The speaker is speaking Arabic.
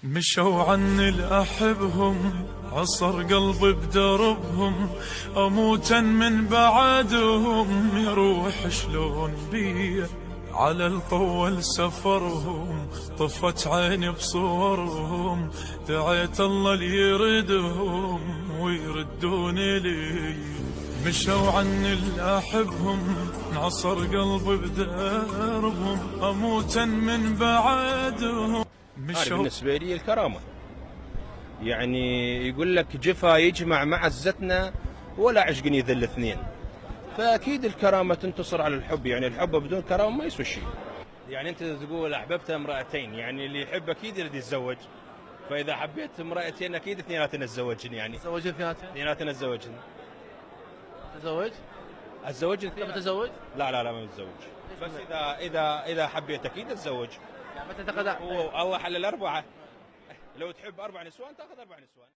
مشوا عني الأحبهم، عصر قلبي بدربهم، أموتا من بعدهم، يا روح شلون بيه على الطول سفرهم، طفت عيني بصورهم، دعيت الله ليردهم ويردوني لي. مشوا عني الأحبهم، عصر قلبي بدربهم، أموتا من بعدهم. هذه بالنسبة لي الكرامة، يعني يقول لك جفا يجمع معزتنا ولا عشق يذل اثنين، فأكيد الكرامة تنتصر على الحب، يعني الحب بدون كرامة ما يسوى شيء. يعني أنت تقول أحببت امرأتين، يعني اللي يحب أكيد يريد يتزوج، فإذا حبيت امرأتين أكيد اثنيناتنا تزوجن، يعني تزوج اثنيناتين؟ اثنيناتنا تزوجن. تزوج؟ أتزوج انت بتتزوج؟ لا ما متزوج، بس إذا حبيت أكيد أتزوج. يعني ما تعتقد الله حل الأربعة، لو تحب 4 نسوان تأخذ 4 نسوان.